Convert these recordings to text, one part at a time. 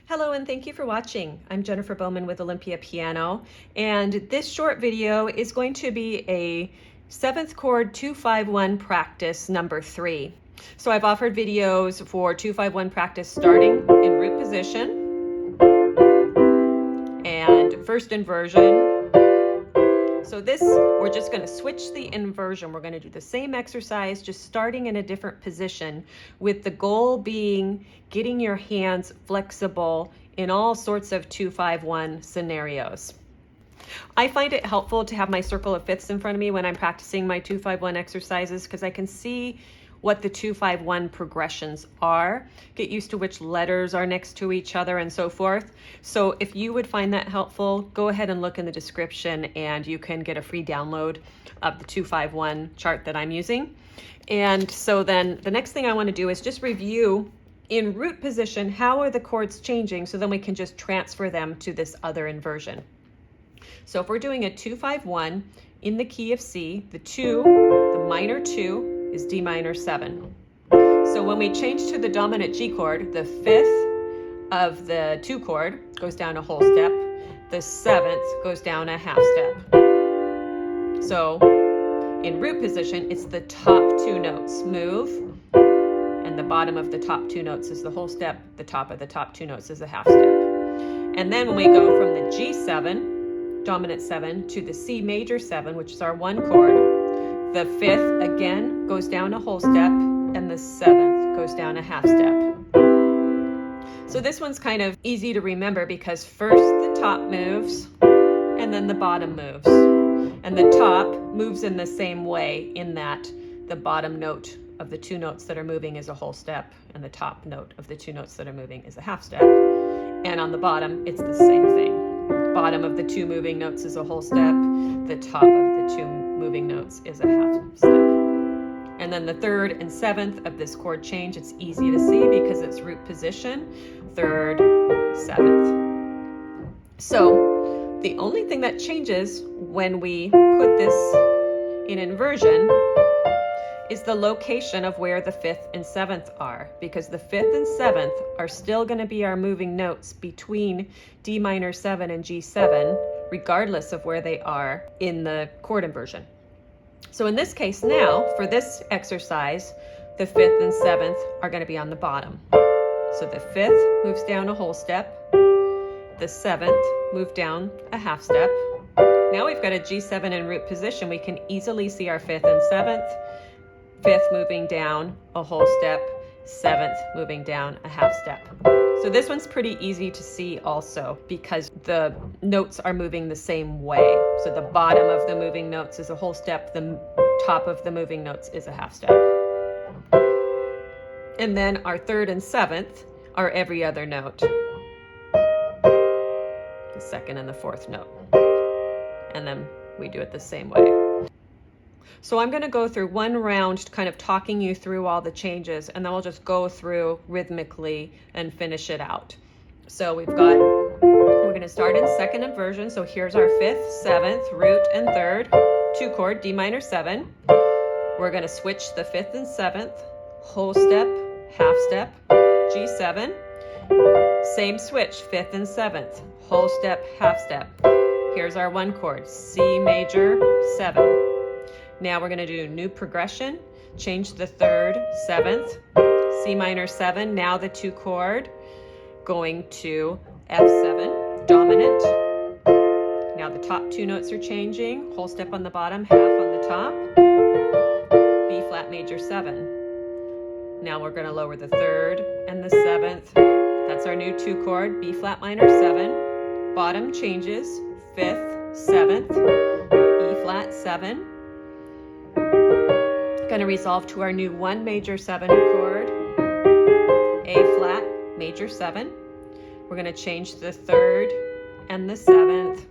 Hello and thank you for watching. I'm Jennifer Bowman with Olympia Piano, and this short video is going to be a 7th chord 2-5-1 practice number 3. So I've offered videos for 2-5-1 practice starting in root position and first inversion. So this, we're just going to switch the inversion. We're going to do the same exercise, just starting in a different position, with the goal being getting your hands flexible in all sorts of 2-5-1 scenarios. I find it helpful to have my circle of fifths in front of me when I'm practicing my 2-5-1 exercises, because I can see what the 2-5-1 progressions are, get used to which letters are next to each other and so forth. So if you would find that helpful, go ahead and look in the description and you can get a free download of the 2-5-1 chart that I'm using. And so then the next thing I want to do is just review in root position, how are the chords changing, so then we can just transfer them to this other inversion. So if we're doing a 2-5-1 in the key of C, the 2, the minor 2, is D minor 7. So when we change to the dominant G chord, the 5th of the 2 chord goes down a whole step, the 7th goes down a half step. So in root position, it's the top 2 notes move, and the bottom of the top 2 notes is the whole step, the top of the top 2 notes is a half step. And then when we go from the G7, dominant 7, to the C major 7, which is our 1 chord, the 5th again goes down a whole step, and the 7th goes down a half step. So this one's kind of easy to remember because first the top moves, and then the bottom moves. And the top moves in the same way, in that the bottom note of the 2 notes that are moving is a whole step, and the top note of the 2 notes that are moving is a half step. And on the bottom, it's the same thing. Bottom of the 2 moving notes is a whole step, the top of the 2 moving notes is a half step. And then the 3rd and 7th of this chord change, it's easy to see because it's root position, 3rd, 7th. So the only thing that changes when we put this in inversion is the location of where the 5th and 7th are, because the 5th and 7th are still going to be our moving notes between D minor 7 and G7, regardless of where they are in the chord inversion. So in this case now, for this exercise, the 5th and 7th are going to be on the bottom. So the 5th moves down a whole step, the 7th moved down a half step. Now we've got a G7 in root position. We can easily see our 5th and 7th, 5th moving down a whole step, 7th moving down a half step. So this one's pretty easy to see also because the notes are moving the same way. So the bottom of the moving notes is a whole step, the top of the moving notes is a half step. And then our 3rd and 7th are every other note, the 2nd and the 4th note. And then we do it the same way. So I'm going to go through one round kind of talking you through all the changes, and then we'll just go through rhythmically and finish it out. So we're going to start in 2nd inversion. So here's our 5th, 7th, root, and 3rd, 2 chord, D minor 7. We're going to switch the 5th and 7th, whole step, half step, G7. Same switch, 5th and 7th, whole step, half step. Here's our 1 chord, C major 7. Now we're going to do new progression, change the 3rd, 7th, C minor 7, now the 2 chord, going to F7, dominant. Now the top 2 notes are changing, whole step on the bottom, half on the top, B flat major 7. Now we're going to lower the 3rd and the 7th, that's our new 2 chord, B flat minor 7, bottom changes, 5th, 7th, E flat 7. Going to resolve to our new 1 major 7 chord, A flat major 7. We're going to change the 3rd and the 7th,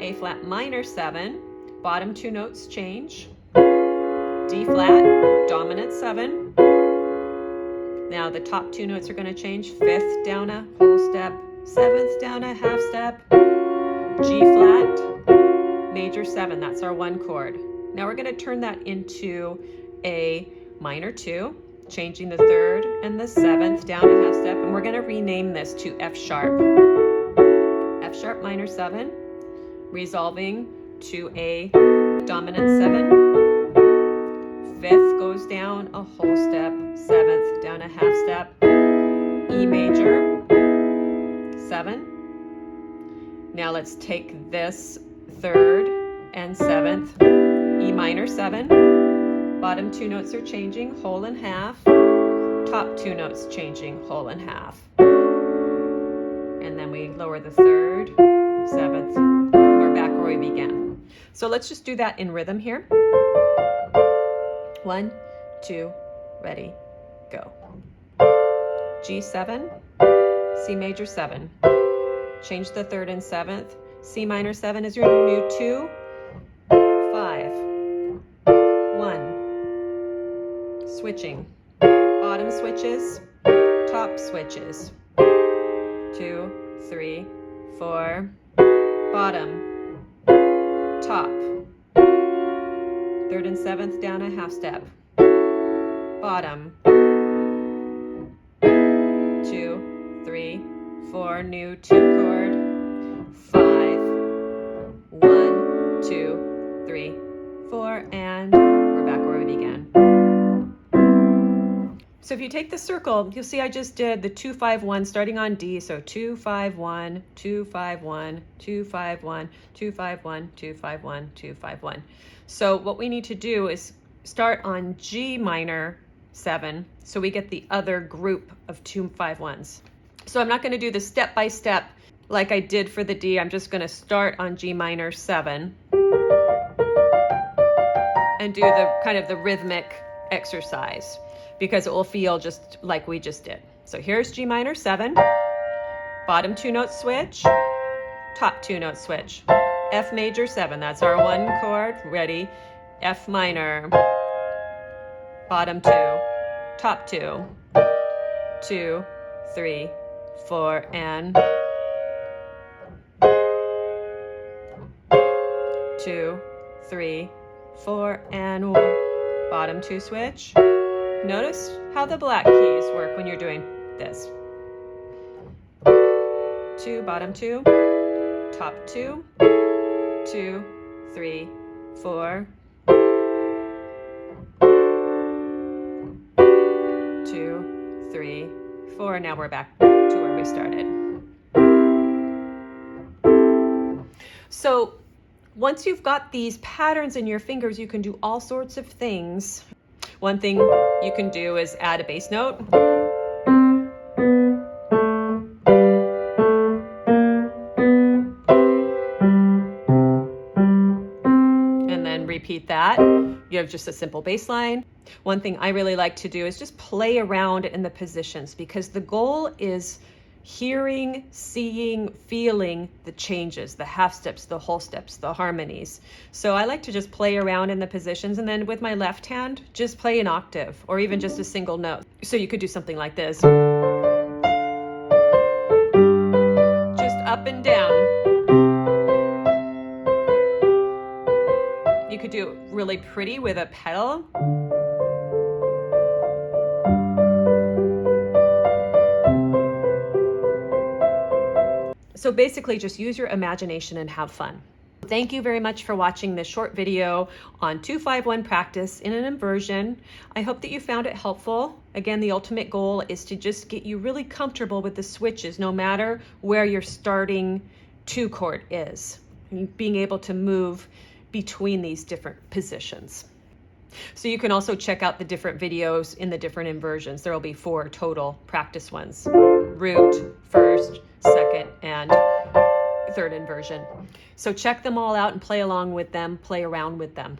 A flat minor 7, bottom 2 notes change, D flat, dominant 7. Now the top 2 notes are going to change, 5th down a whole step, 7th down a half step, G flat, major 7, that's our 1 chord. Now we're going to turn that into a minor 2, changing the 3rd and the 7th down a half step, and we're going to rename this to F sharp. F sharp minor 7, resolving to a dominant 7. 5th goes down a whole step, 7th down a half step, E major, 7. Now let's take this 3rd and 7th, E minor 7. Bottom 2 notes are changing, whole and half. Top 2 notes changing, whole and half. And then we lower the 3rd, 7th. We're back where we began. So let's just do that in rhythm here. 1, 2, ready, go. G7, C major 7. Change the 3rd and 7th. C minor 7 is your new 2. 5, 1. Switching. Bottom switches, top switches. 2, 3, 4. Bottom, top. 3rd and 7th down a half step. Bottom. 2, 3, 4. New 2 chord. 5, 1, 2, 3, 4, and we're back where we began. So if you take the circle, you'll see I just did the 2, 5, 1 starting on D. So 2, 5, 1, 2, 5, 1, 2, 5, 1, 2, 5, 1, 2, 5, 1, 2, 5, 1. So what we need to do is start on G minor 7 so we get the other group of 2, 5, 1s. So I'm not going to do the step by step like I did for the D. I'm just going to start on G minor 7 and do the kind of the rhythmic exercise, because it will feel just like we just did. So here's G minor 7, bottom 2 note switch, top 2 note switch. F major 7, that's our 1 chord, ready. F minor, bottom 2, top 2, 2, 3, 4, and 2, 3, 4, and bottom 2 switch. Notice how the black keys work when you're doing this. 2, bottom 2, top 2, 2, 3, 4, 2, 3, 4. Now we're back to where we started. So once you've got these patterns in your fingers, you can do all sorts of things. One thing you can do is add a bass note. And then repeat that. You have just a simple bass line. One thing I really like to do is just play around in the positions, because the goal is hearing, seeing, feeling the changes, the half steps, the whole steps, the harmonies. So I like to just play around in the positions, and then with my left hand, just play an octave or even just a single note. So you could do something like this. Just up and down. You could do it really pretty with a pedal. So basically just use your imagination and have fun. Thank you very much for watching this short video on 2-5-1 practice in an inversion. I hope that you found it helpful. Again, the ultimate goal is to just get you really comfortable with the switches, no matter where your starting 2 chord is, and being able to move between these different positions. So you can also check out the different videos in the different inversions. There will be 4 total practice ones: root, first, second, and third inversion. So check them all out and play along with them, play around with them.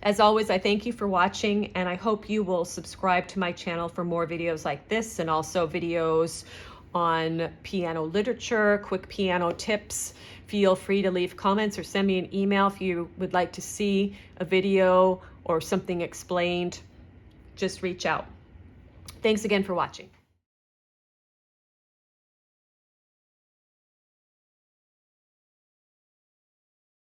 As always, I thank you for watching, and I hope you will subscribe to my channel for more videos like this, and also videos on piano literature, quick piano tips. Feel free to leave comments or send me an email if you would like to see a video or something explained. Just reach out. Thanks again for watching.